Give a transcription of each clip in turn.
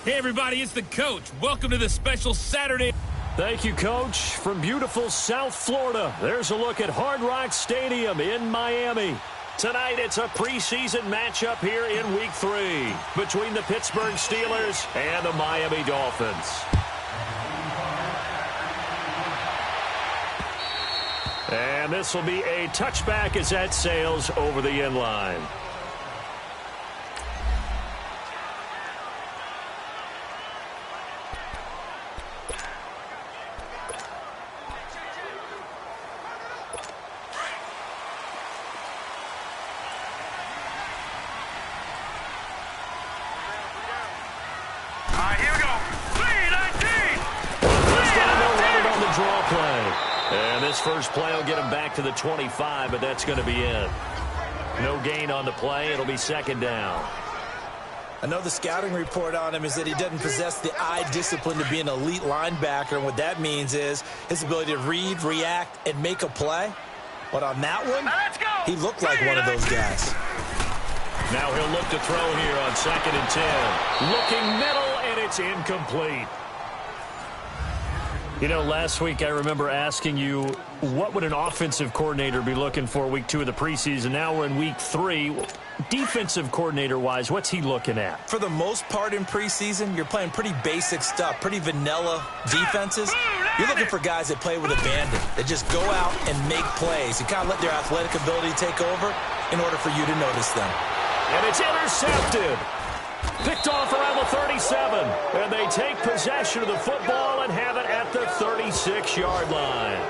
Hey, everybody, it's the coach. Welcome to the special Saturday. Thank you, Coach. From beautiful South Florida, there's a look at Hard Rock Stadium in Miami. Tonight, it's a preseason matchup here in Week 3 between the Pittsburgh Steelers and the Miami Dolphins. And this will be a touchback as that sails over the end line. First play will get him back to the 25, but that's going to be it. No gain on the play. It'll be second down. I know the scouting report on him is that he doesn't possess the eye discipline to be an elite linebacker. And what that means is his ability to read, react, and make a play. But on that one, he looked like one of those guys. Now he'll look to throw here on 2nd and 10. Looking middle, and it's incomplete. You know, last week I remember asking you, what would an offensive coordinator be looking for Week 2 of the preseason? Now we're in Week 3. Defensive coordinator-wise, what's he looking at? For the most part in preseason, you're playing pretty basic stuff, pretty vanilla defenses. You're looking for guys that play with abandon, that just go out and make plays. You kind of let their athletic ability take over in order for you to notice them. And it's intercepted. Picked off around the 37, and they take possession of the football and have it at the 36-yard line.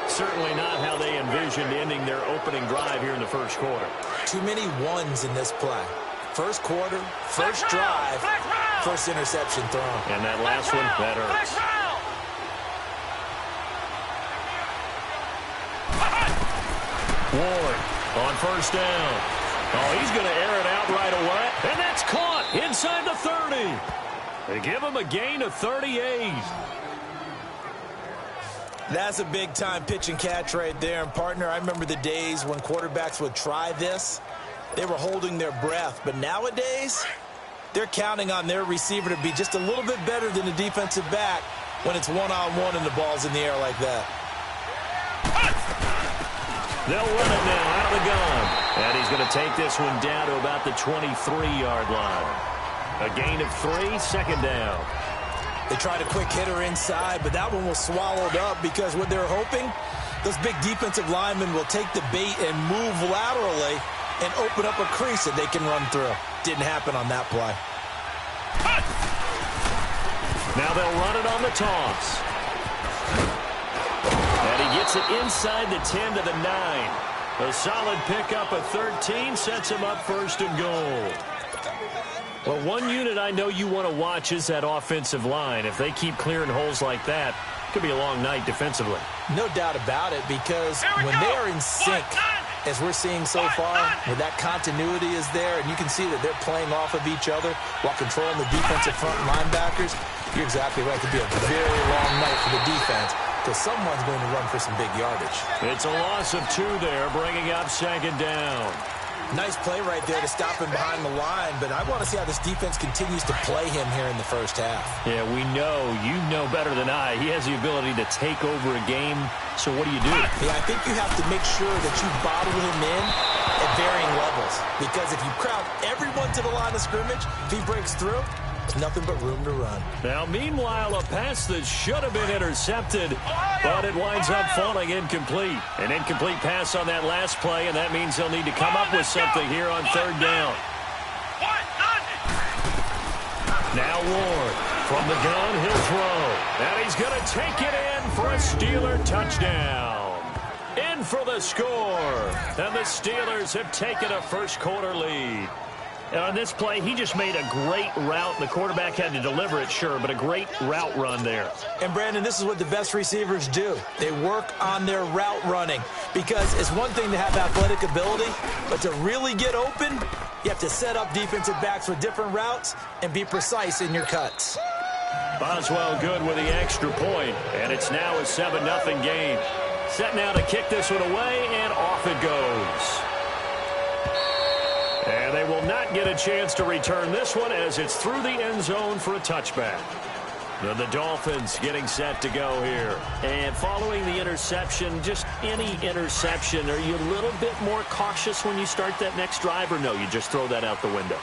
Certainly not how they envisioned ending their opening drive here in the first quarter. Too many ones in this play. First quarter, first drive, first interception thrown. And that last one, that hurts. Ward on first down. Oh, he's going to air it out right away. And that's caught inside the 30. They give him a gain of 38. That's a big-time pitch and catch right there. And, partner, I remember the days when quarterbacks would try this. They were holding their breath. But nowadays, they're counting on their receiver to be just a little bit better than the defensive back when it's one-on-one and the ball's in the air like that. They'll run it now out of the gun. And he's going to take this one down to about the 23-yard line. A gain of 3, second down. They tried a quick hitter inside, but that one was swallowed up because what they're hoping, those big defensive linemen will take the bait and move laterally and open up a crease that they can run through. Didn't happen on that play. Now they'll run it on the toss. And he gets it inside the 10 to the 9. A solid pickup of 13 sets him up first and goal. Well, one unit I know you want to watch is that offensive line. If they keep clearing holes like that, it could be a long night defensively. No doubt about it, because when they are in sync, as we're seeing so far, where that continuity is there, and you can see that they're playing off of each other while controlling the defensive front linebackers, you're exactly right. It could be a very long night for the defense, because someone's going to run for some big yardage. It's a loss of 2 there, bringing up second down. Nice play right there to stop him behind the line, but I want to see how this defense continues to play him here in the first half. Yeah, we know. You know better than I. He has the ability to take over a game, so what do you do? Yeah, I think you have to make sure that you bottle him in at varying levels, because if you crowd everyone to the line of scrimmage, if he breaks through, there's nothing but room to run. Now, meanwhile, a pass that should have been intercepted, but it winds up falling incomplete. An incomplete pass on that last play, and that means they'll need to come up with something here on third down. Now Ward from the gun, he'll throw. And he's going to take it in for a Steeler touchdown. In for the score. And the Steelers have taken a first quarter lead. And on this play, he just made a great route. The quarterback had to deliver it, sure, but a great route run there. And, Brandon, this is what the best receivers do. They work on their route running, because it's one thing to have athletic ability, but to really get open, you have to set up defensive backs with different routes and be precise in your cuts. Boswell good with the extra point, and it's now a 7-0 game. Set now to kick this one away, and off it goes. And they will not get a chance to return this one as it's through the end zone for a touchback. And the Dolphins getting set to go here. And following the interception, just any interception, are you a little bit more cautious when you start that next drive, or no, you just throw that out the window?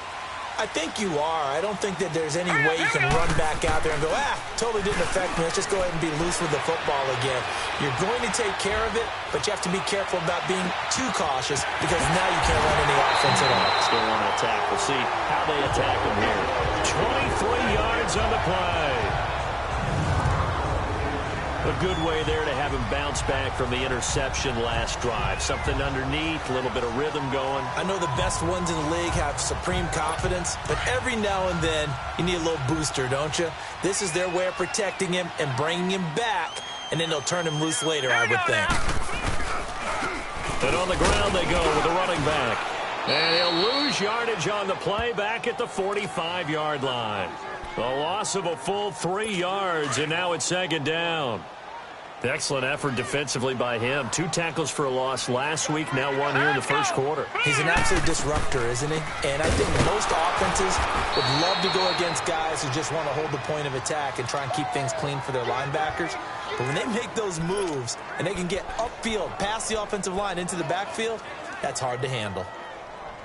I think you are. I don't think that there's any way you can run back out there and go, totally didn't affect me. Let's just go ahead and be loose with the football again. You're going to take care of it, but you have to be careful about being too cautious because now you can't run any offense at all. Still want to attack. We'll see how they attack him here. 23 yards on the play. A good way there to have him bounce back from the interception last drive. Something underneath, a little bit of rhythm going. I know the best ones in the league have supreme confidence, but every now and then you need a little booster, don't you? This is their way of protecting him and bringing him back, and then they'll turn him loose later, I would think. And on the ground they go with the running back. And he'll lose yardage on the play back at the 45-yard line. A loss of a full 3 yards, and now it's second down. Excellent effort defensively by him. 2 tackles for a loss last week, now 1 here in the first quarter. He's an absolute disruptor, isn't he? And I think most offenses would love to go against guys who just want to hold the point of attack and try and keep things clean for their linebackers. But when they make those moves and they can get upfield, past the offensive line into the backfield, that's hard to handle.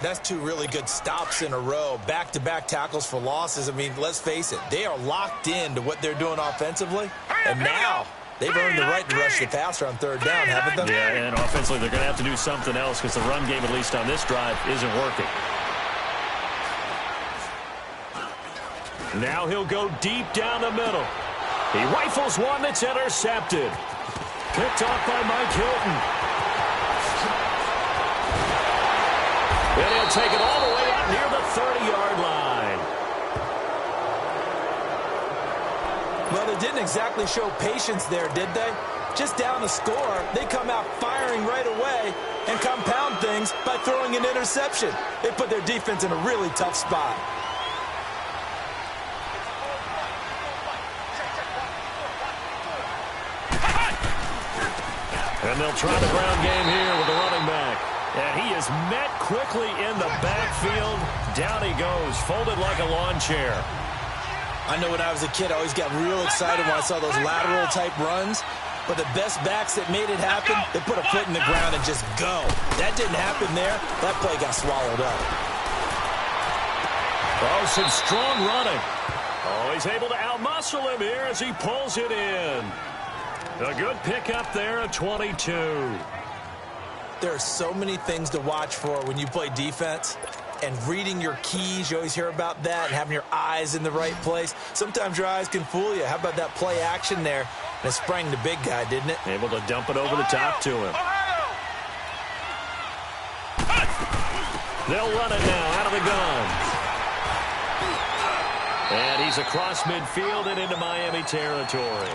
That's 2 really good stops in a row, back-to-back tackles for losses. I mean, let's face it, they are locked in to what they're doing offensively, and now they've earned the right to rush the passer on third down, haven't they? Yeah, and offensively they're going to have to do something else because the run game, at least on this drive, isn't working. Now he'll go deep down the middle. He rifles one that's intercepted. Picked off by Mike Hilton. And he'll take it all the way out near the 30-yard line. Well, they didn't exactly show patience there, did they? Just down a score, they come out firing right away and compound things by throwing an interception. They put their defense in a really tough spot. And they'll try the ground game here with the running back. And he is met quickly in the backfield. Down he goes, folded like a lawn chair. I know when I was a kid, I always got real excited when I saw those lateral-type runs. But the best backs that made it happen, they put a foot in the ground and just go. That didn't happen there. That play got swallowed up. Oh, some strong running. Oh, he's able to outmuscle him here as he pulls it in. A good pickup there at 22. There are so many things to watch for when you play defense. And reading your keys, you always hear about that, and having your eyes in the right place. Sometimes your eyes can fool you. How about that play action there? And it sprang the big guy, didn't it? Able to dump it over the top to him. They'll run it now out of the gun. And he's across midfield and into Miami territory.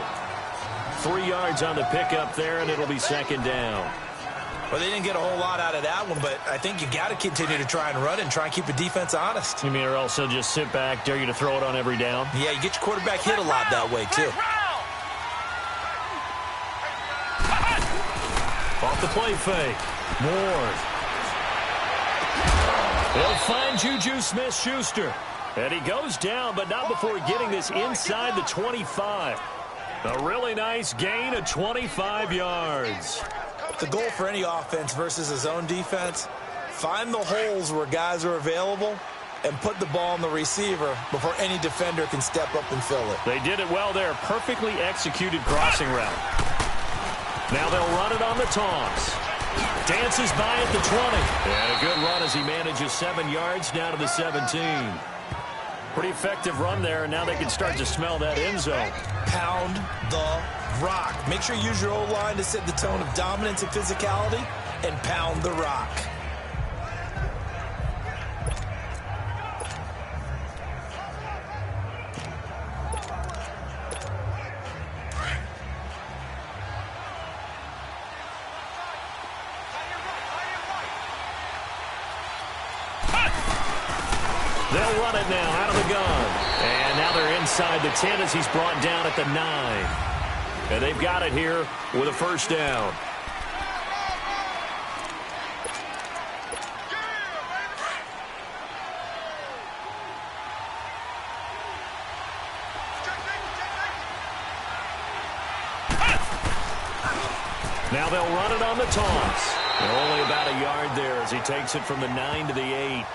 3 yards on the pickup there, and it'll be second down. Well, they didn't get a whole lot out of that one, but I think you got to continue to try and run it and try and keep the defense honest. You mean or also just sit back, dare you to throw it on every down? Yeah, you get your quarterback hit a lot that way, too. Off the play fake. Moore. They'll find Juju Smith-Schuster. And he goes down, but not before getting this inside the 25. A really nice gain of 25 yards. The goal for any offense versus a zone defense, find the holes where guys are available and put the ball on the receiver before any defender can step up and fill it. They did it well there. Perfectly executed crossing route. Now they'll run it on the toss. Dances by at the 20. And a good run as he manages 7 yards down to the 17. Pretty effective run there, and now they can start to smell that end zone. Pound the rock. Make sure you use your O-line to set the tone of dominance and physicality, and pound the rock. They'll run it now out of the gun. And now they're inside the 10 as he's brought down at the 9. And they've got it here with a first down. Now they'll run it on the toss. And only about a yard there as he takes it from the 9 to the 8.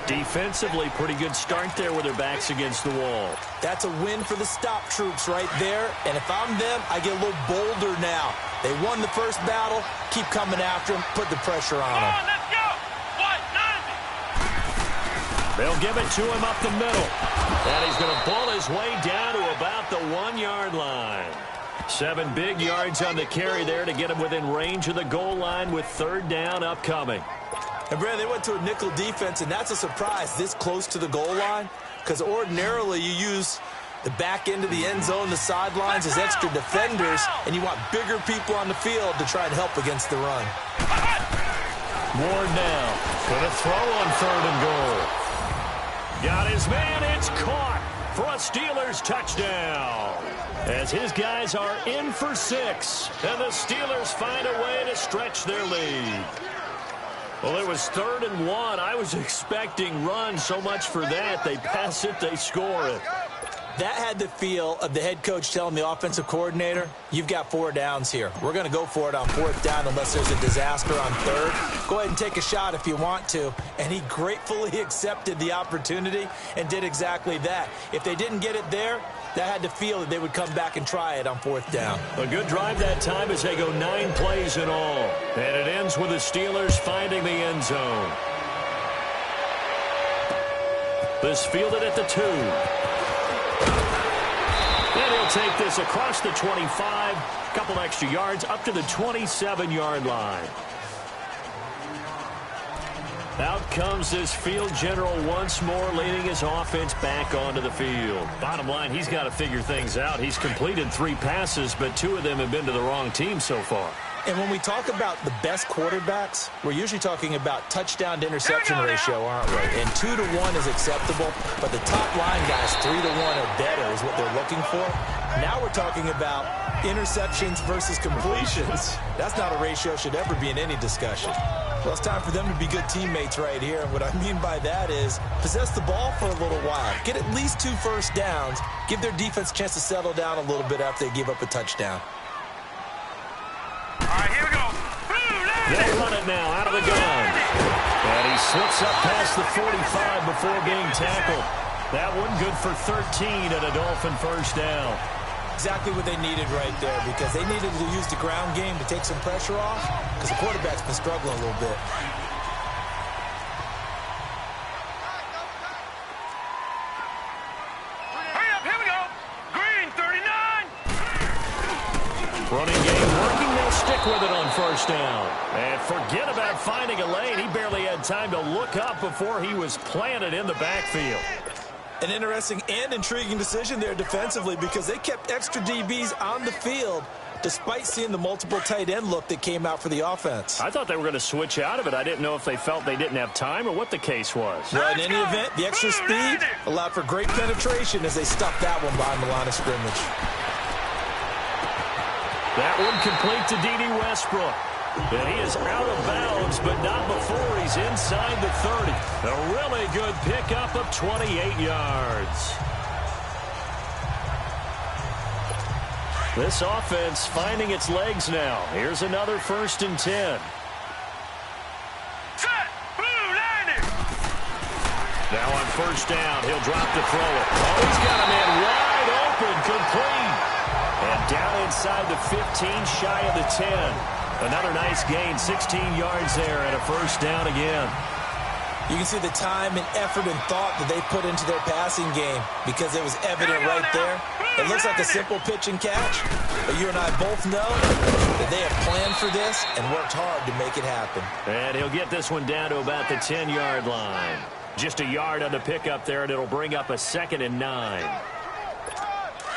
Defensively, pretty good start there with their backs against the wall. That's a win for the stop troops right there. And if I'm them, I get a little bolder now. They won the first battle. Keep coming after them. Put the pressure on them. Let's go. They'll give it to him up the middle. And he's going to ball his way down to about the 1-yard line. 7 big yards on the carry there to get him within range of the goal line with 3rd down upcoming. And, Brad, they went to a nickel defense, and that's a surprise this close to the goal line because ordinarily you use the back end of the end zone, the sidelines as extra defenders, and you want bigger people on the field to try and help against the run. Ward now going to throw on 3rd and goal. Got his man. It's caught for a Steelers touchdown. As his guys are in for 6, and the Steelers find a way to stretch their lead. Well, it was 3rd and 1. I was expecting run, so much for that. They pass it, they score it. That had the feel of the head coach telling the offensive coordinator, you've got 4 downs here. We're going to go for it on 4th down unless there's a disaster on 3rd. Go ahead and take a shot if you want to. And he gratefully accepted the opportunity and did exactly that. If they didn't get it there, that had the feel that they would come back and try it on 4th down. A good drive that time as they go 9 plays in all. And it ends with the Steelers finding the end zone. This fielded at the 2. And he'll take this across the 25, a couple extra yards up to the 27-yard line. Out comes this field general once more, leading his offense back onto the field. Bottom line, he's got to figure things out. He's completed 3 passes, but 2 of them have been to the wrong team so far. And when we talk about the best quarterbacks, we're usually talking about touchdown to interception ratio, aren't we? And 2 to 1 is acceptable, but the top line guys, 3 to 1 or better is what they're looking for. Now we're talking about interceptions versus completions. That's not a ratio should ever be in any discussion. Well, it's time for them to be good teammates right here. And what I mean by that is possess the ball for a little while. Get at least 2 first downs. Give their defense a chance to settle down a little bit after they give up a touchdown. All right, here we go. They'll run it now out of the gun. And he slips up past the 45 before being tackled. That one good for 13 and a Dolphin first down. Exactly what they needed right there because they needed to use the ground game to take some pressure off because the quarterback's been struggling a little bit. Hurry up, here we go. Green, 39. Running game working. They'll stick with it on first down. And forget about finding a lane. He barely had time to look up before he was planted in the backfield. An interesting and intriguing decision there defensively because they kept extra DBs on the field despite seeing the multiple tight end look that came out for the offense. I thought they were going to switch out of it. I didn't know if they felt they didn't have time or what the case was. Well, in any event, the extra speed allowed for great penetration as they stuffed that one behind the line of scrimmage. That one complete to D.D. Westbrook. And he is out of bounds, but not before he's inside the 30. A really good pickup of 28 yards. This offense finding its legs now. Here's another 1st and 10. Set. Blue landing. Now on first down, he'll drop to throw it. Oh, he's got a man wide open, complete. And down inside the 15, shy of the 10. Another nice gain, 16 yards there and a first down again. You can see the time and effort and thought that they put into their passing game because it was evident right there. It looks like a simple pitch and catch, but you and I both know that they have planned for this and worked hard to make it happen. And he'll get this one down to about the 10-yard line. Just a yard on the pickup there, and it'll bring up a 2nd and 9.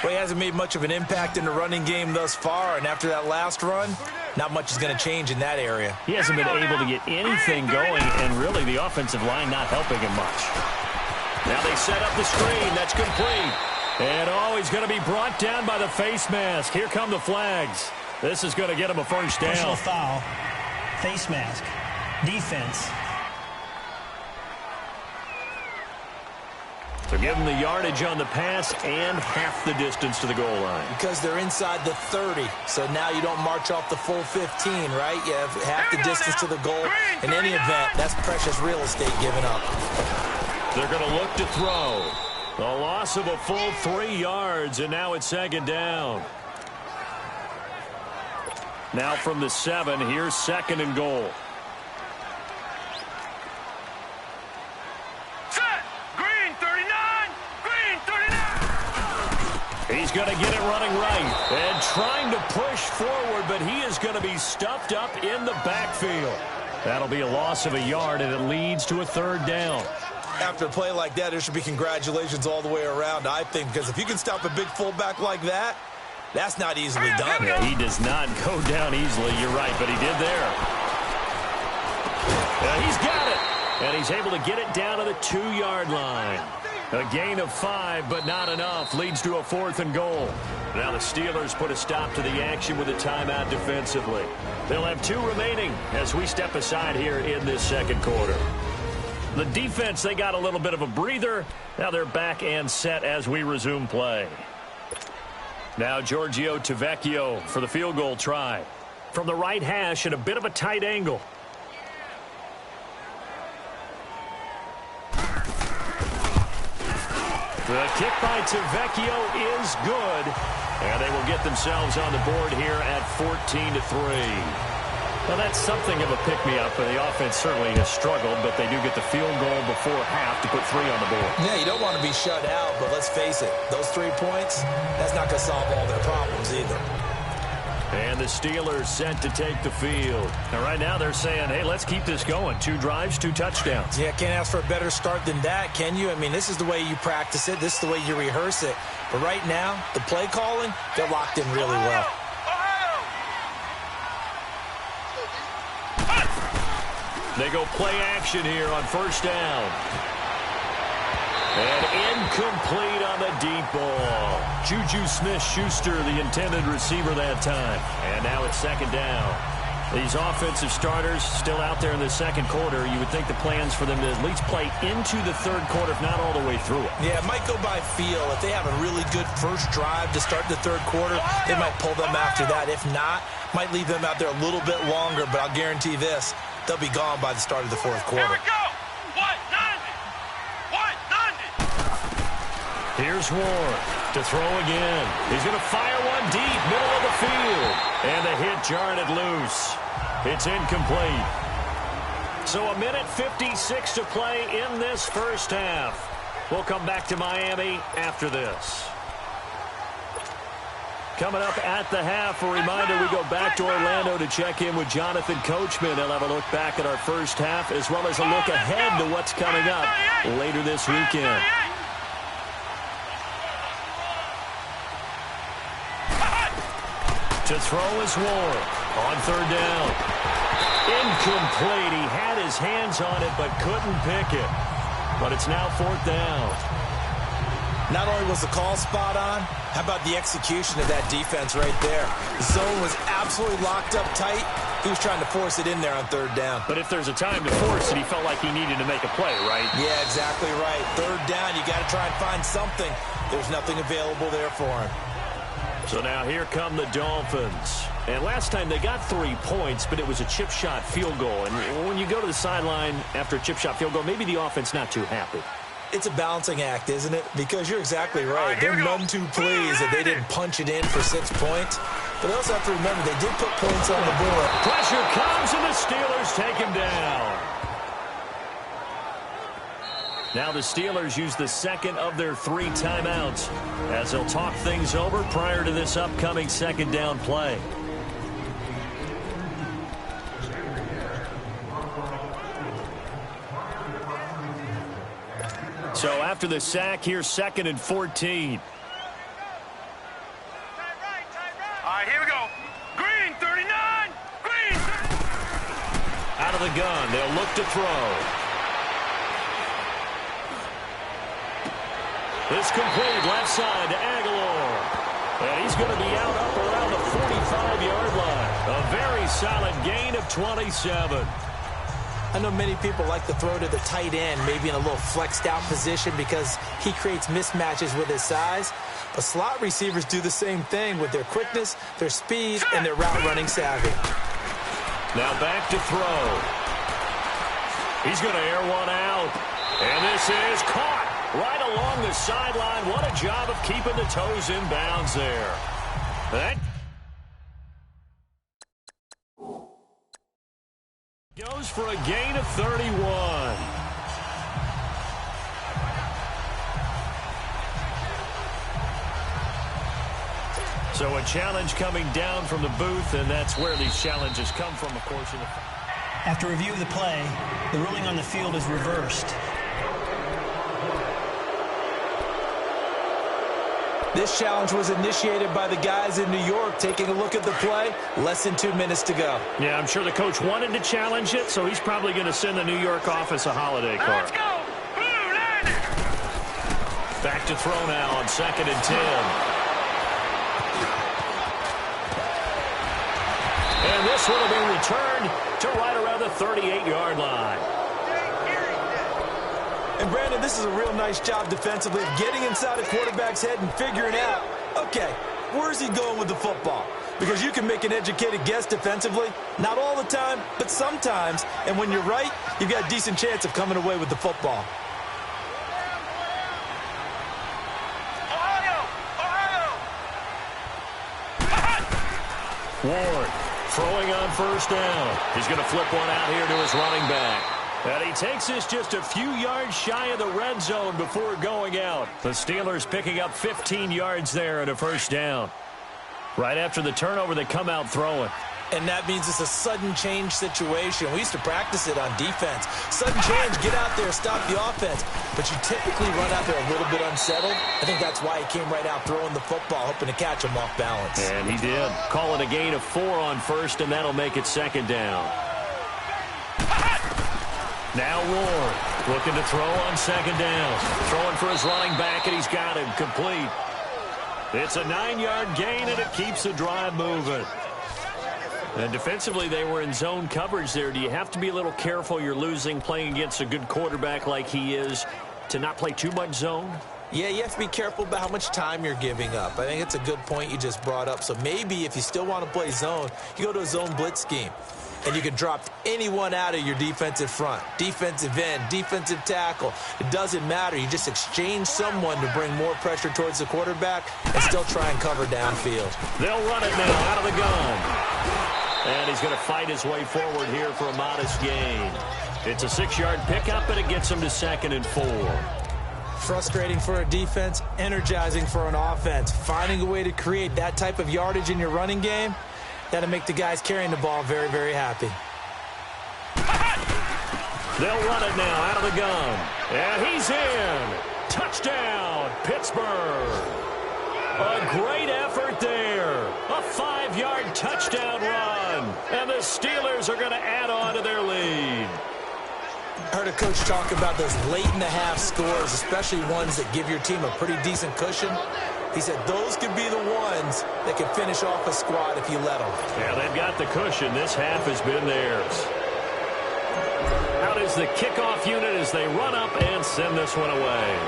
Well, he hasn't made much of an impact in the running game thus far, and after that last run, not much is going to change in that area. He hasn't been able to get anything going, and really the offensive line not helping him much. Now they set up the screen. That's complete. And, oh, he's going to be brought down by the face mask. Here come the flags. This is going to get him a first down. Personal foul, face mask, defense. So give them the yardage on the pass and half the distance to the goal line. Because they're inside the 30, so now you don't march off the full 15, right? You have half the distance to the goal. In any event, that's precious real estate given up. They're going to look to throw. A loss of a full 3 yards, and now it's second down. Now from the 7, here's second and goal. Set. Green 39. Green 39. He's going to get it running right and trying to push forward, but he is going to be stuffed up in the backfield. That'll be a loss of a yard, and it leads to a third down. After a play like that, there should be congratulations all the way around, I think, because if you can stop a big fullback like that, that's not easily done. Yeah, he does not go down easily, you're right, but he did there. He's got it, and he's able to get it down to the 2-yard line. A gain of 5, but not enough, leads to a 4th and goal. Now the Steelers put a stop to the action with a timeout defensively. They'll have 2 remaining as we step aside here in this second quarter. The defense, they got a little bit of a breather. Now they're back and set as we resume play. Now Giorgio Tavecchio for the field goal try. From the right hash at a bit of a tight angle. The kick by Tavecchio is good. And they will get themselves on the board here at 14-3. Well, that's something of a pick-me-up, and the offense certainly has struggled, but they do get the field goal before half to put 3 on the board. Yeah, you don't want to be shut out, but let's face it, those 3 points, that's not going to solve all their problems either. And the Steelers set to take the field. And right now they're saying, hey, let's keep this going. 2 drives, 2 touchdowns. Yeah, can't ask for a better start than that, can you? I mean, this is the way you practice it. This is the way you rehearse it. But right now, the play calling, they're locked in really well. They go play action here on first down. And incomplete on the deep ball. Juju Smith-Schuster, the intended receiver that time. And now it's second down. These offensive starters still out there in the second quarter. You would think the plans for them to at least play into the third quarter, if not all the way through it. Yeah, it might go by feel. If they have a really good first drive to start the third quarter, they might pull them after that. If not, might leave them out there a little bit longer, but I'll guarantee this. They'll be gone by the start of the fourth quarter. Here we go. What? 90. Here's Ward to throw again. He's going to fire one deep, middle of the field. And the hit jarred it loose. It's incomplete. So 1:56 to play in this first half. We'll come back to Miami after this. Coming up at the half, a reminder, we go back to Orlando to check in with Jonathan Coachman. He'll have a look back at our first half as well as a look ahead to what's coming up later this weekend. To throw is Ward on third down. Incomplete. He had his hands on it but couldn't pick it. But it's now fourth down. Not only was the call spot on, how about the execution of that defense right there? The zone was absolutely locked up tight. He was trying to force it in there on third down. But if there's a time to force it, he felt like he needed to make a play, right? Yeah, exactly right. Third down, you got to try and find something. There's nothing available there for him. So now here come the Dolphins. And last time they got 3 points, but it was a chip shot field goal. And when you go to the sideline after a chip shot field goal, maybe the offense not too happy. It's a balancing act, isn't it? Because you're exactly right. They're none too pleased that they didn't punch it in for 6 points. But they also have to remember they did put points on the board. Pressure comes, and the Steelers take him down. Now the Steelers use the second of their 3 timeouts as they'll talk things over prior to this upcoming second down play. So after the sack, here's second and 14. All right, here we go. Green 39. Green 39. Out of the gun, they'll look to throw. It's complete, left side to Aguilar. And he's going to be out up around the 45-yard line. A very solid gain of 27. I know many people like to throw to the tight end, maybe in a little flexed out position because he creates mismatches with his size. But slot receivers do the same thing with their quickness, their speed, and their route running savvy. Now back to throw. He's going to air one out. And this is caught right along the sideline. What a job of keeping the toes in bounds there. That goes for a gain of 31. So a challenge coming down from the booth, and that's where these challenges come from, of course. After review of the play, the ruling on the field is reversed. This challenge was initiated by the guys in New York. Taking a look at the play, less than 2 minutes to go. Yeah, I'm sure the coach wanted to challenge it, so he's probably going to send the New York office a holiday card. Let's go! Blue line! Back to throw now on 2nd and 10. And this one will be returned to right around the 38-yard line. And, Brandon, this is a real nice job defensively of getting inside a quarterback's head and figuring out, okay, where's he going with the football? Because you can make an educated guess defensively, not all the time, but sometimes. And when you're right, you've got a decent chance of coming away with the football. Ward throwing on 1st down. He's going to flip one out here to his running back. And he takes this just a few yards shy of the red zone before going out. The Steelers picking up 15 yards there at a 1st down. Right after the turnover, they come out throwing. And that means it's a sudden change situation. We used to practice it on defense. Sudden change, get out there, stop the offense. But you typically run out there a little bit unsettled. I think that's why he came right out throwing the football, hoping to catch him off balance. And he did. Call it a gain of 4 on 1st, and that'll make it 2nd down. Now Ward looking to throw on 2nd down. Throwing for his running back, and he's got him complete. It's a 9-yard gain, and it keeps the drive moving. And defensively, they were in zone coverage there. Do you have to be a little careful? You're losing, playing against a good quarterback like he is, to not play too much zone? Yeah, you have to be careful about how much time you're giving up. I think it's a good point you just brought up. So maybe if you still want to play zone, you go to a zone blitz scheme. And you can drop anyone out of your defensive front. Defensive end, defensive tackle. It doesn't matter. You just exchange someone to bring more pressure towards the quarterback and still try and cover downfield. They'll run it now out of the gun. And he's going to fight his way forward here for a modest gain. It's a 6-yard pickup, and it gets him to 2nd and 4. Frustrating for a defense, energizing for an offense. Finding a way to create that type of yardage in your running game, that'll make the guys carrying the ball very, very happy. They'll run it now out of the gun. And he's in. Touchdown, Pittsburgh. A great effort there. A 5-yard touchdown run. And the Steelers are going to add on to their lead. I heard a coach talk about those late-in-the-half scores, especially ones that give your team a pretty decent cushion. He said those could be the ones that can finish off a squad if you let them. Yeah, they've got the cushion. This half has been theirs. Out is the kickoff unit as they run up and send this one away.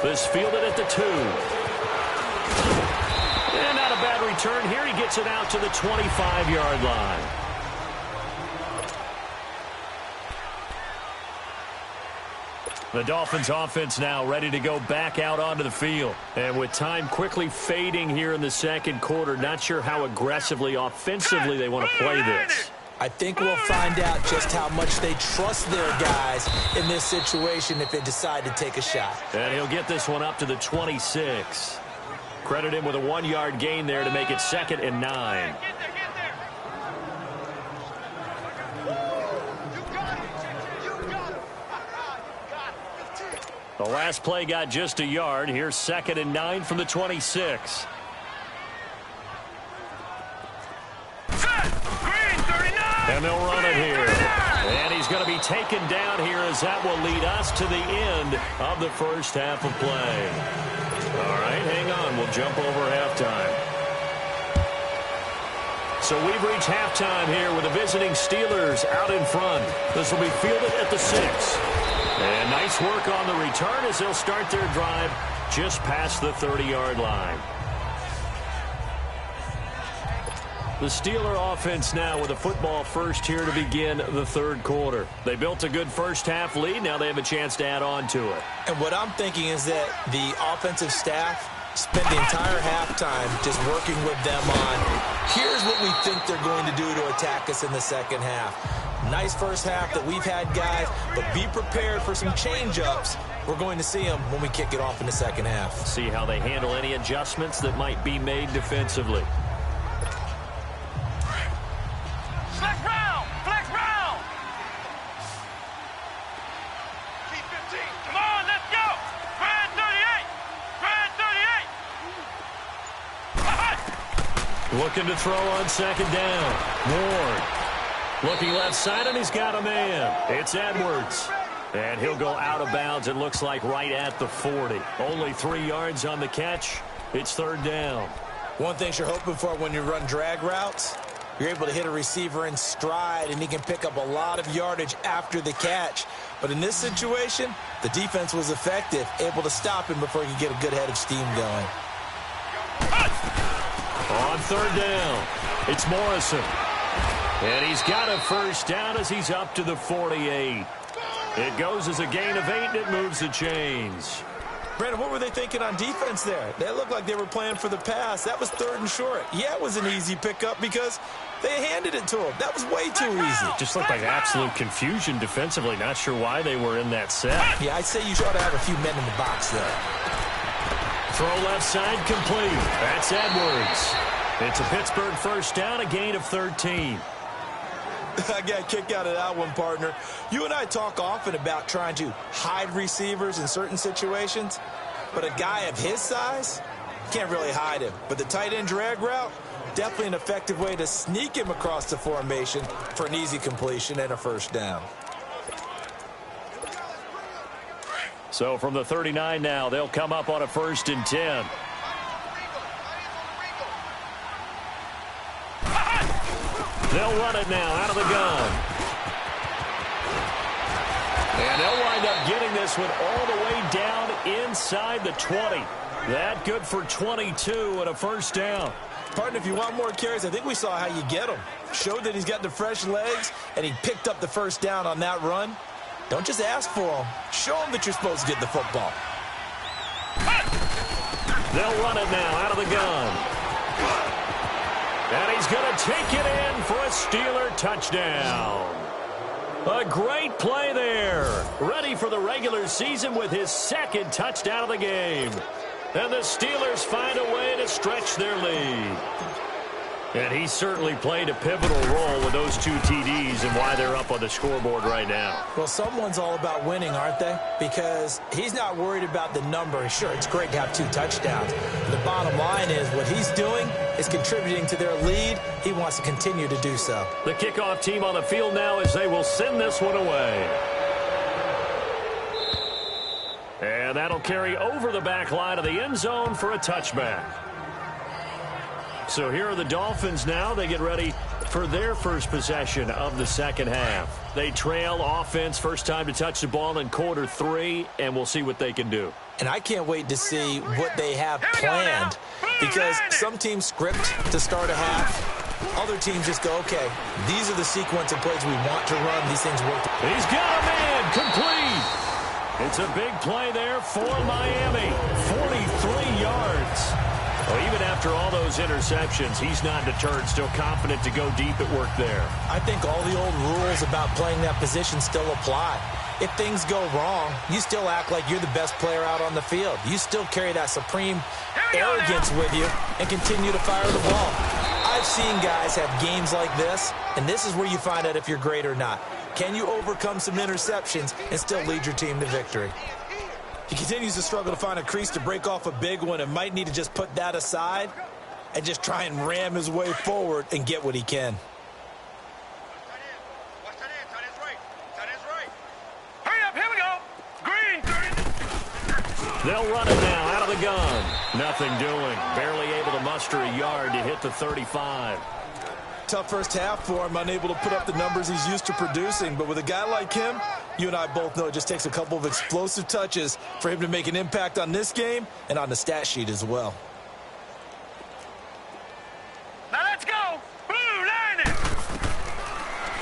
This fielded at the 2. And not a bad return here. He gets it out to the 25-yard line. The Dolphins offense now ready to go back out onto the field. And with time quickly fading here in the 2nd quarter, not sure how aggressively, offensively they want to play this. I think we'll find out just how much they trust their guys in this situation if they decide to take a shot. And he'll get this one up to the 26. Credit him with a 1-yard gain there to make it 2nd and 9. The last play got just a yard. Here's 2nd and 9 from the 26. And they'll run it here. And he's going to be taken down here as that will lead us to the end of the first half of play. All right, hang on. We'll jump over halftime. So we've reached halftime here with the visiting Steelers out in front. This will be fielded at the 6. And nice work on the return as they'll start their drive just past the 30-yard line. The Steeler offense now with a football first here to begin the third quarter. They built a good first-half lead. Now they have a chance to add on to it. And what I'm thinking is that the offensive staff spent the entire halftime just working with them on, here's what we think they're going to do to attack us in the second half. Nice first half that we've had, guys, but be prepared for some change-ups. We're going to see them when we kick it off in the second half. See how they handle any adjustments that might be made defensively. Flex round! Flex round! T15. Come on, let's go! Grand 38! Grand 38! Looking to throw on second down. Ward. Looking left side, and he's got a man. It's Edwards. And he'll go out of bounds, it looks like, right at the 40. Only 3 yards on the catch. It's third down. One thing you're hoping for when you run drag routes, you're able to hit a receiver in stride, and he can pick up a lot of yardage after the catch. But in this situation, the defense was effective, able to stop him before he could get a good head of steam going. On third down, it's Morrison. And he's got a first down as he's up to the 48. It goes as a gain of 8, and it moves the chains. Brandon, what were they thinking on defense there? They looked like they were playing for the pass. That was third and short. Yeah, it was an easy pickup because they handed it to him. That was way too easy. Just looked like absolute confusion defensively. Not sure why they were in that set. Yeah, I'd say you ought to have a few men in the box there. Throw left side complete. That's Edwards. It's a Pittsburgh first down, a gain of 13. I got a kick out of that one, partner. You and I talk often about trying to hide receivers in certain situations, but a guy of his size, can't really hide him. But the tight end drag route, definitely an effective way to sneak him across the formation for an easy completion and a first down. So from the 39 now, they'll come up on a 1st and 10. They'll run it now out of the gun. And they'll wind up getting this one all the way down inside the 20. That good for 22 and a first down. Partner, if you want more carries, I think we saw how you get them. Showed that he's got the fresh legs, and he picked up the first down on that run. Don't just ask for them. Show them that you're supposed to get the football. They'll run it now out of the gun. And he's going to take it in for a Steeler touchdown. A great play there. Ready for the regular season with his 2nd touchdown of the game. And the Steelers find a way to stretch their lead. And he certainly played a pivotal role with those 2 TDs and why they're up on the scoreboard right now. Well, someone's all about winning, aren't they? Because he's not worried about the number. Sure, it's great to have 2 touchdowns. The bottom line is what he's doing is contributing to their lead. He wants to continue to do so. The kickoff team on the field now as they will send this one away. And that'll carry over the back line of the end zone for a touchback. So here are the Dolphins now. They get ready for their first possession of the second half. They trail offense, first time to touch the ball in quarter 3, and we'll see what they can do. And I can't wait to see what they have planned, because some teams script to start a half. Other teams just go, okay, these are the sequence of plays we want to run. These things work. He's got a man complete. It's a big play there for Miami. 43 yards. Well, even after all those interceptions, he's not deterred, still confident to go deep at work there. I think all the old rules about playing that position still apply. If things go wrong, you still act like you're the best player out on the field. You still carry that supreme arrogance with you and continue to fire the ball. I've seen guys have games like this, and this is where you find out if you're great or not. Can you overcome some interceptions and still lead your team to victory? He continues to struggle to find a crease to break off a big one and might need to just put that aside and just try and ram his way forward and get what he can. Hurry up, here we go. Green. They'll run it now out of the gun. Nothing doing. Barely able to muster a yard to hit the 35. Tough first half for him, unable to put up the numbers he's used to producing. But with a guy like him, you and I both know it just takes a couple of explosive touches for him to make an impact on this game and on the stat sheet as well. Now let's go. Blue, line it.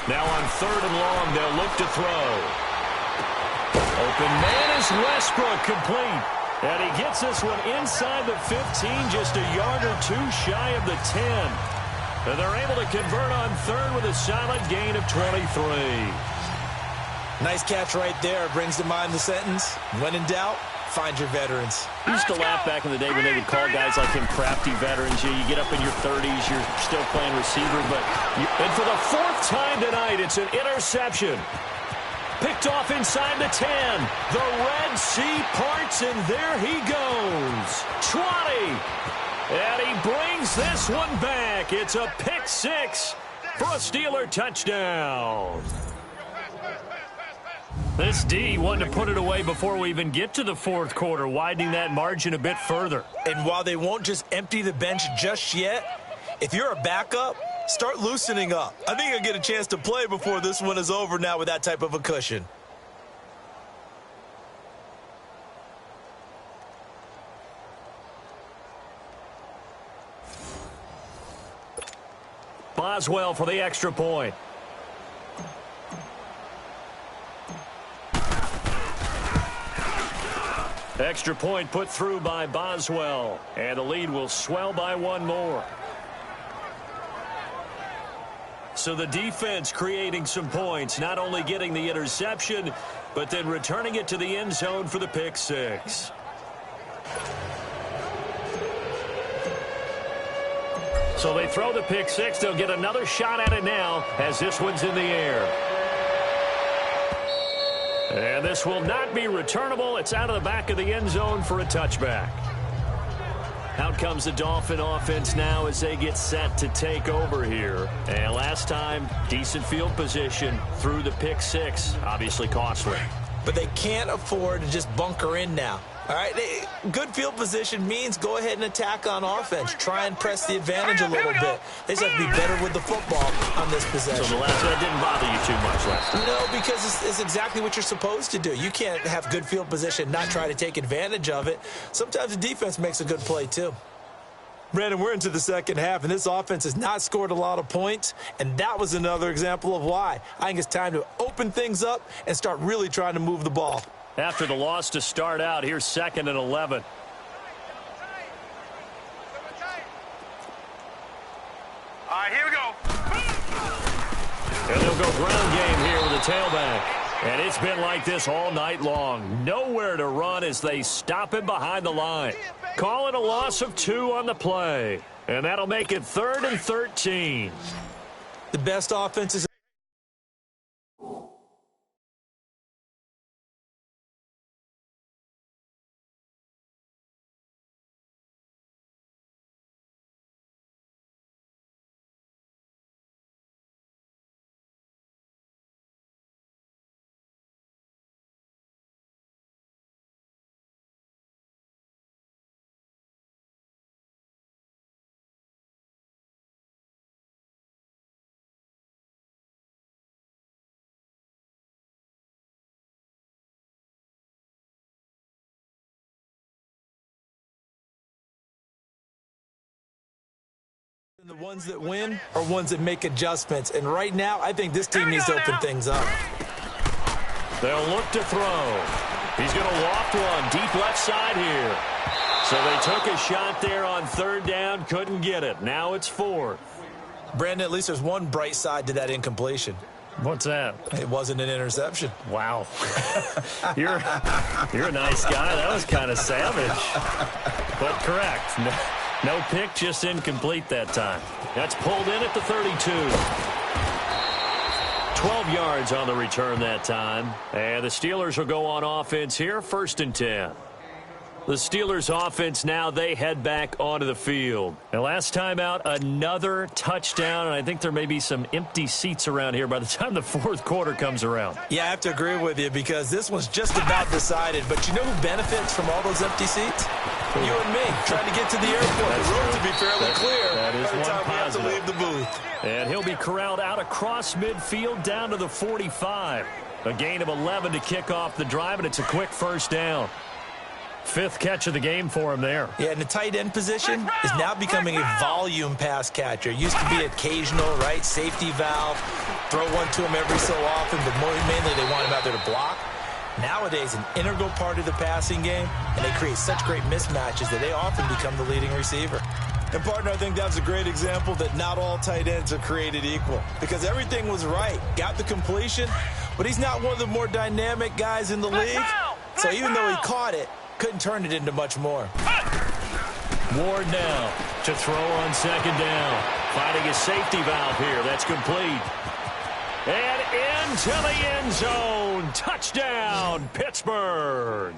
Now on 3rd and long, they'll look to throw. Open man is Westbrook, complete. And he gets this one inside the 15, just a yard or two shy of the 10. And they're able to convert on 3rd with a solid gain of 23. Nice catch right there. Brings to mind the sentence, when in doubt, find your veterans. I used to laugh back in the day when they would call guys like him crafty veterans. You get up in your 30s, you're still playing receiver. And for the 4th time tonight, it's an interception. Picked off inside the 10. The Red Sea parts, and there he goes. 20. And he brings this one back. It's a pick 6 for a Steeler touchdown. This D wanted to put it away before we even get to the 4th quarter, widening that margin a bit further. And while they won't just empty the bench just yet, if you're a backup, start loosening up. I think you'll get a chance to play before this one is over now with that type of a cushion. Boswell for the extra point. Extra point put through by Boswell. And the lead will swell by one more. So the defense creating some points, not only getting the interception, but then returning it to the end zone for the pick 6. So they throw the pick 6. They'll get another shot at it now as this one's in the air. And this will not be returnable. It's out of the back of the end zone for a touchback. Out comes the Dolphin offense now as they get set to take over here. And last time, decent field position through the pick 6. Obviously costly. But they can't afford to just bunker in now. All right, good field position means go ahead and attack on offense. Try and press the advantage a little bit. They just have to be better with the football on this possession. So the last one didn't bother you too much last time? No, because it's exactly what you're supposed to do. You can't have good field position, not try to take advantage of it. Sometimes the defense makes a good play, too. Brandon, we're into the second half, and this offense has not scored a lot of points, and that was another example of why. I think it's time to open things up and start really trying to move the ball. After the loss to start out, here's 2nd and 11. All right, here we go. And they'll go ground game here with the tailback. And it's been like this all night long. Nowhere to run as they stop him behind the line. Call it a loss of 2 on the play. And that'll make it 3rd and 13. The best offense is... The ones that win are ones that make adjustments. And right now, I think this team needs to open things up. They'll look to throw. He's going to loft one deep left side here. So they took a shot there on 3rd down, couldn't get it. Now it's 4th. Brandon, at least there's one bright side to that incompletion. What's that? It wasn't an interception. Wow. You're a nice guy. That was kind of savage. But correct. No pick, just incomplete that time. That's pulled in at the 32. 12 yards on the return that time. And the Steelers will go on offense here, 1st and 10. The Steelers offense now, they head back onto the field. And last time out, another touchdown, and I think there may be some empty seats around here by the time the 4th quarter comes around. Yeah, I have to agree with you because this one's just about decided. But you know who benefits from all those empty seats? You and me, trying to get to the airport. The road to be fairly clear. That is by the one time we have to positive. leave the booth. And he'll be corralled out across midfield down to the 45. A gain of 11 to kick off the drive, and it's a quick first down. 5th catch of the game for him there. Yeah, and the tight end position is now becoming a volume pass catcher. Used to be occasional, right? Safety valve. Throw one to him every so often, but mainly they want him out there to block. Nowadays, an integral part of the passing game, and they create such great mismatches that they often become the leading receiver. And, partner, I think that's a great example that not all tight ends are created equal because everything was right. Got the completion, but he's not one of the more dynamic guys in the league. So even though he caught it, couldn't turn it into much more. Ward now to throw on 2nd down. Finding a safety valve here. That's complete. And into the end zone. Touchdown, Pittsburgh.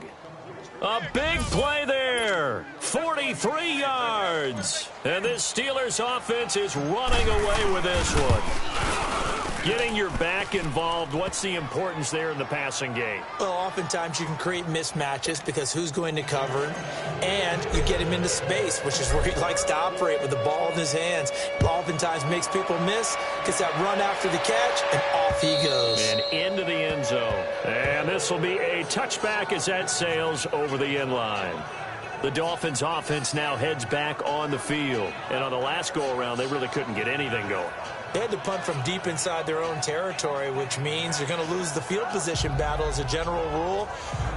A big play there. 43 yards. And this Steelers offense is running away with this one. Getting your back involved, what's the importance there in the passing game? Well, oftentimes you can create mismatches because who's going to cover him, and you get him into space, which is where he likes to operate with the ball in his hands. Oftentimes makes people miss, gets that run after the catch, and off he goes. And into the end zone. And this will be a touchback as that sails over the end line. The Dolphins offense now heads back on the field. And on the last go-around, they really couldn't get anything going. They had to punt from deep inside their own territory, which means you're going to lose the field position battle as a general rule.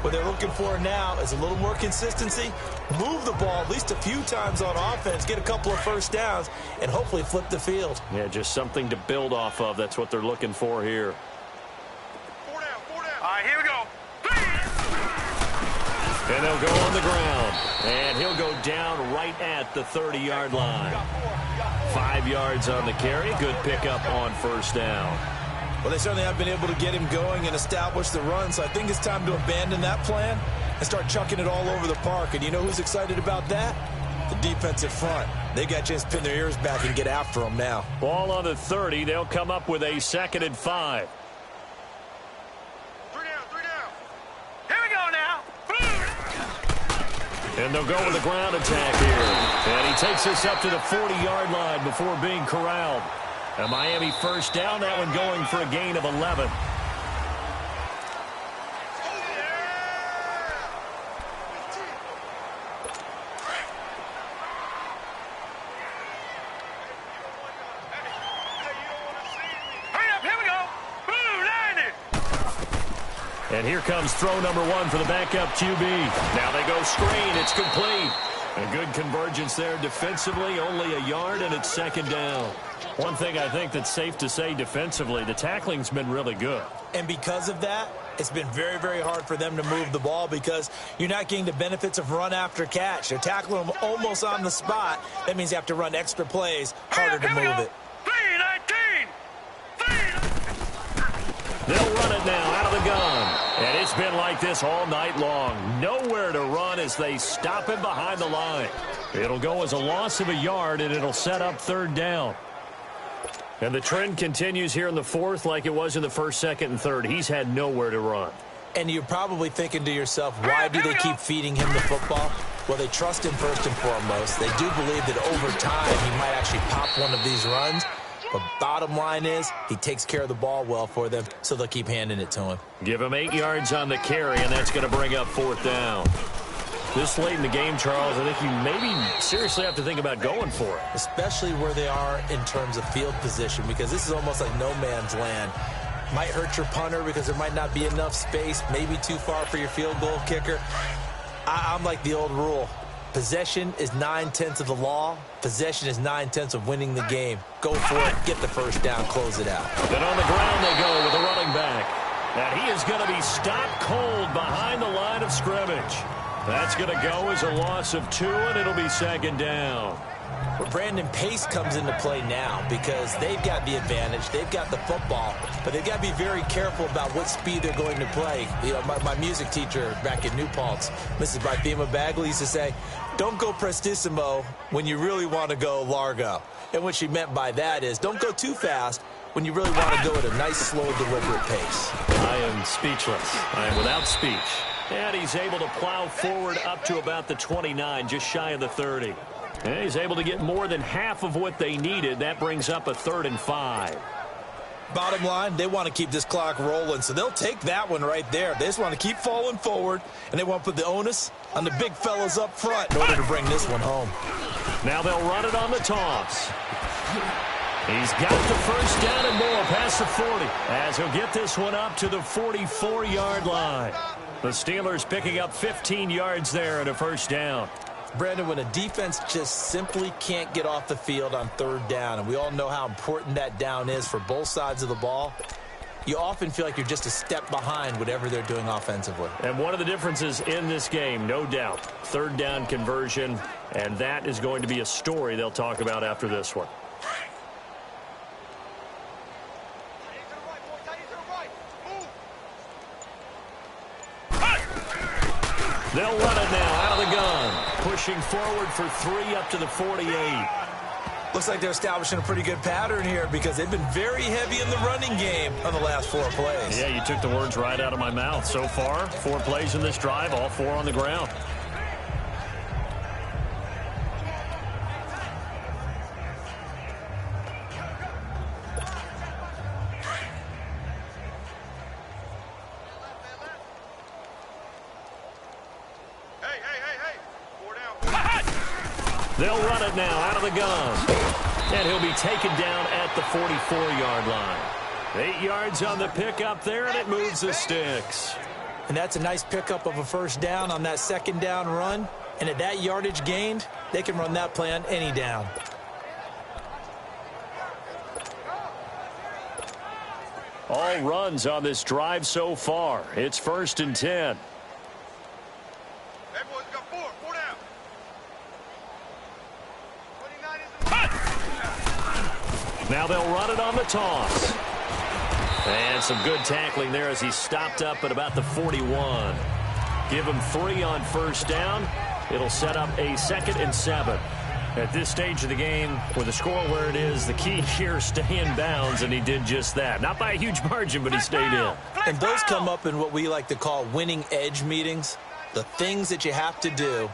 What they're looking for now is a little more consistency, move the ball at least a few times on offense, get a couple of first downs, and hopefully flip the field. Yeah, just something to build off of. That's what they're looking for here. 4 down, 4 down. All right, here we go. And they'll go on the ground. And he'll go down right at the 30-yard line. 5 yards on the carry. Good pickup on first down. Well, they certainly have been able to get him going and establish the run, so I think it's time to abandon that plan and start chucking it all over the park. And you know who's excited about that? The defensive front. They got a chance to pin their ears back and get after them now. Ball on the 30. They'll come up with a 2nd and 5. 3 down, 3 down. Here we go now. And they'll go with the ground attack here. And he takes us up to the 40-yard line before being corralled. A Miami first down, that one going for a gain of 11. Hurry up, here we go. And here comes throw number 1 for the backup QB. Now they go screen. It's complete. A good convergence there defensively. Only a yard, and it's 2nd down. One thing I think that's safe to say defensively, the tackling's been really good. And because of that, it's been very, very hard for them to move the ball because you're not getting the benefits of run after catch. They're tackling them almost on the spot. That means you have to run extra plays, harder to move it. 3-19. They'll run it now out of the gun. And it's been like this all night long. Nowhere to run as they stop him behind the line. It'll go as a loss of a yard, and it'll set up 3rd down. And the trend continues here in the 4th like it was in the 1st, 2nd, and 3rd. He's had nowhere to run. And you're probably thinking to yourself, why do they keep feeding him the football? Well, they trust him first and foremost. They do believe that over time he might actually pop one of these runs. But bottom line is, he takes care of the ball well for them, so they'll keep handing it to him. Give him 8 yards on the carry, and that's going to bring up 4th down. This late in the game, Charles, I think you maybe seriously have to think about going for it. Especially where they are in terms of field position, because this is almost like no man's land. Might hurt your punter because there might not be enough space, maybe too far for your field goal kicker. I'm like the old rule. Possession is 9/10 of the law. Possession is 9/10 of winning the game. Go for it, get the first down, close it out. Then on the ground they go with a running back. And he is going to be stopped cold behind the line of scrimmage. That's going to go as a loss of 2, and it'll be 2nd down. Well, Brandon, pace comes into play now because they've got the advantage. They've got the football, but they've got to be very careful about what speed they're going to play. You know, my music teacher back in New Paltz, Mrs. Bythema Bagley, used to say, don't go prestissimo when you really want to go largo. And what she meant by that is don't go too fast when you really want to go at a nice, slow, deliberate pace. I am speechless. I am without speech. And he's able to plow forward up to about the 29, just shy of the 30. And he's able to get more than half of what they needed. That brings up a 3rd and 5. Bottom line, they want to keep this clock rolling, so they'll take that one right there. They just want to keep falling forward, and they want to put the onus on the big fellas up front in order to bring this one home. Now they'll run it on the toss. He's got the first down and more past the 40, as he'll get this one up to the 44-yard line. The Steelers picking up 15 yards there and a first down. Brandon, when a defense just simply can't get off the field on 3rd down, and we all know how important that down is for both sides of the ball, you often feel like you're just a step behind whatever they're doing offensively. And one of the differences in this game, no doubt, 3rd down conversion, and that is going to be a story they'll talk about after this one. They'll run it now out of the gun. Pushing forward for 3 up to the 48. Looks like they're establishing a pretty good pattern here because they've been very heavy in the running game on the last 4 plays. Yeah, you took the words right out of my mouth. So far, 4 plays in this drive, all 4 on the ground. They'll run it now out of the gun. And he'll be taken down at the 44-yard line. 8 yards on the pickup there, and it moves the sticks. And that's a nice pickup of a first down on that 2nd down run. And at that yardage gained, they can run that play on any down. All runs on this drive so far. It's 1st and 10. Now they'll run it on the toss. And some good tackling there as he stopped up at about the 41. Give him 3 on first down. It'll set up a 2nd and 7. At this stage of the game, with the score where it is, the key here, stay in bounds, and he did just that. Not by a huge margin, but he stayed in. And those come up in what we like to call winning edge meetings. The things that you have to do.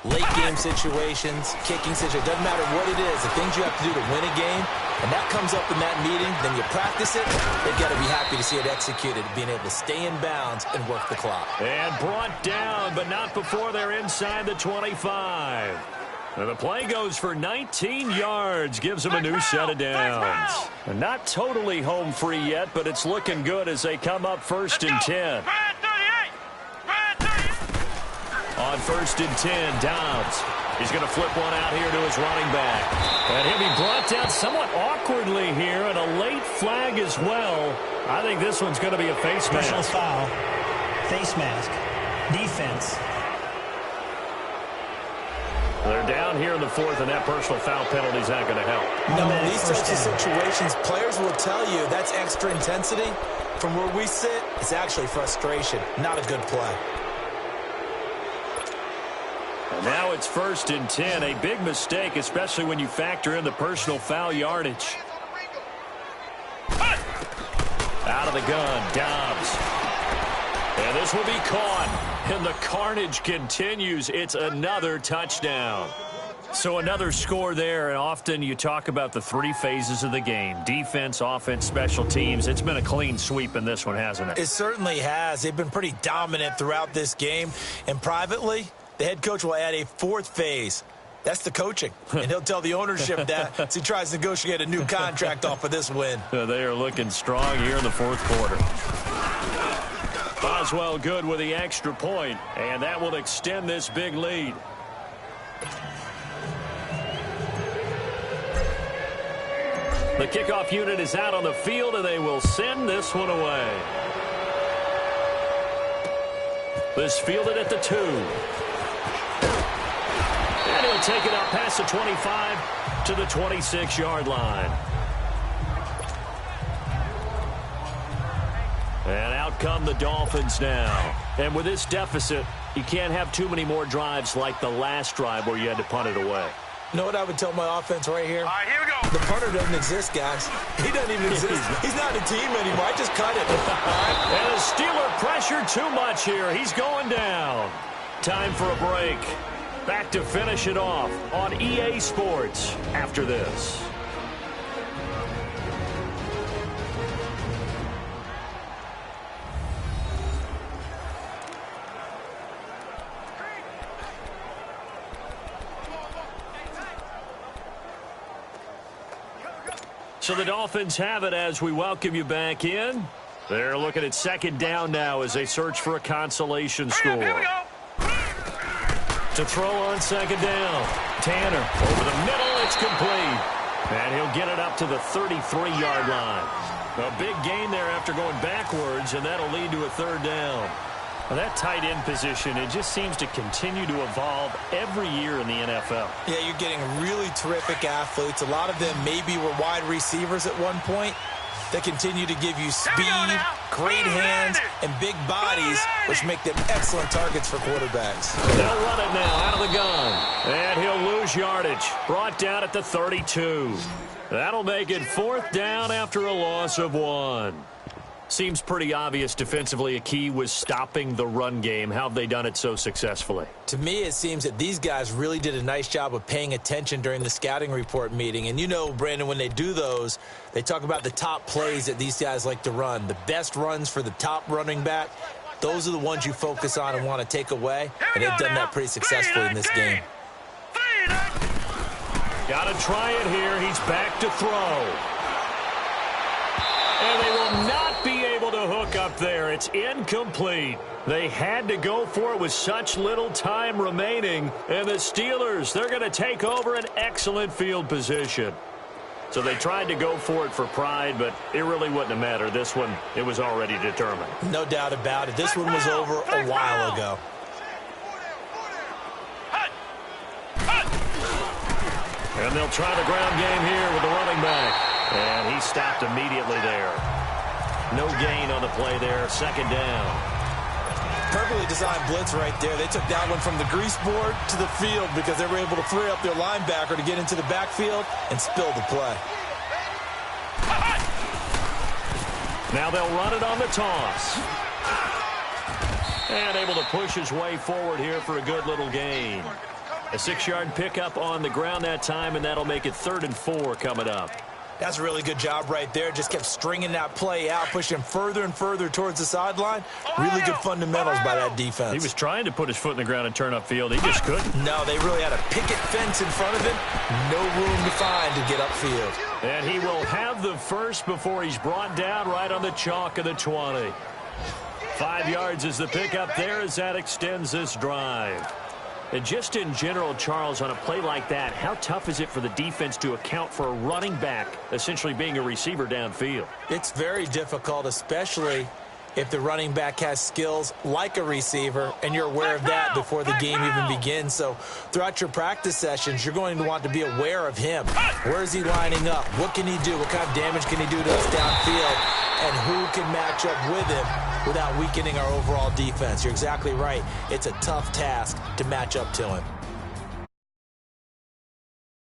Late game situations, kicking situations, doesn't matter what it is, the things you have to do to win a game, and that comes up in that meeting, then you practice it, they've got to be happy to see it executed, being able to stay in bounds and work the clock. And brought down, but not before they're inside the 25. And the play goes for 19 yards, gives them a new set of downs. And not totally home free yet, but it's looking good as they come up 1st and 10. On 1st and 10, Dobbs. He's going to flip one out here to his running back. And he'll be brought down somewhat awkwardly here, and a late flag as well. I think this one's going to be a face mask. Personal foul, face mask, defense. They're down here in the 4th, and that personal foul penalty is not going to help. No, in these types of situations, players will tell you that's extra intensity. From where we sit, it's actually frustration, not a good play. And now it's 1st and 10, a big mistake, especially when you factor in the personal foul yardage. Out of the gun, Dobbs. And this will be caught, and the carnage continues. It's another touchdown. So another score there, and often you talk about the 3 phases of the game. Defense, offense, special teams. It's been a clean sweep in this one, hasn't it? It certainly has. They've been pretty dominant throughout this game. And privately, the head coach will add a 4th phase. That's the coaching. And he'll tell the ownership that as he tries to negotiate a new contract off of this win. They are looking strong here in the 4th quarter. Boswell good with the extra point, and that will extend this big lead. The kickoff unit is out on the field, and they will send this one away. This fielded at the 2. And he'll take it up past the 25 to the 26-yard line. And out come the Dolphins now. And with this deficit, you can't have too many more drives like the last drive where you had to punt it away. You know what I would tell my offense right here? All right, here we go. The punter doesn't exist, guys. He doesn't even exist. He's not a team anymore. I just cut it. And the Steeler pressure too much here. He's going down. Time for a break. Back to finish it off on EA Sports after this. So the Dolphins have it as we welcome you back in. They're looking at second down now as they search for a consolation score. Here we go. To throw on second down. Tanner over the middle. It's complete. And he'll get it up to the 33-yard line. A big gain there after going backwards, and that'll lead to a third down. Well, that tight end position, it just seems to continue to evolve every year in the NFL. Yeah, you're getting really terrific athletes. A lot of them maybe were wide receivers at one point. They continue to give you speed, great hands, and big bodies, which make them excellent targets for quarterbacks. They'll run it now out of the gun. And he'll lose yardage. Brought down at the 32. That'll make it fourth down after a loss of 1. Seems pretty obvious defensively a key was stopping the run game. How have they done it so successfully? To me, it seems that these guys really did a nice job of paying attention during the scouting report meeting. And you know, Brandon, when they do those, they talk about the top plays that these guys like to run. The best runs for the top running back, those are the ones you focus on and want to take away. And they've done that pretty successfully in this game. Got to try it here. He's back to throw. And they will not be able to hook up there. It's incomplete. They had to go for it with such little time remaining. And the Steelers, they're going to take over an excellent field position. So they tried to go for it for pride, but it really wouldn't have mattered. This one, it was already determined. No doubt about it. This one was over a while ago. And they'll try the ground game here with the running back. And he stopped immediately there. No gain on the play there. Second down. Perfectly designed blitz right there. They took that one from the grease board to the field because they were able to free up their linebacker to get into the backfield and spill the play. Now they'll run it on the toss. And able to push his way forward here for a good little gain. A 6-yard pickup on the ground that time, and that'll make it 3rd and 4 coming up. That's a really good job right there. Just kept stringing that play out, pushing him further and further towards the sideline. Really good fundamentals by that defense. He was trying to put his foot in the ground and turn upfield. He just couldn't. No, they really had a picket fence in front of him. No room to find to get upfield. And he will have the first before he's brought down right on the chalk of the 20. 5 yards is the pickup there as that extends this drive. And just in general, Charles, on a play like that, how tough is it for the defense to account for a running back essentially being a receiver downfield? It's very difficult, especially if the running back has skills like a receiver, and you're aware of that before the game even begins. So throughout your practice sessions, you're going to want to be aware of him. Where is he lining up? What can he do? What kind of damage can he do to us downfield? And who can match up with him without weakening our overall defense? You're exactly right. It's a tough task to match up to him.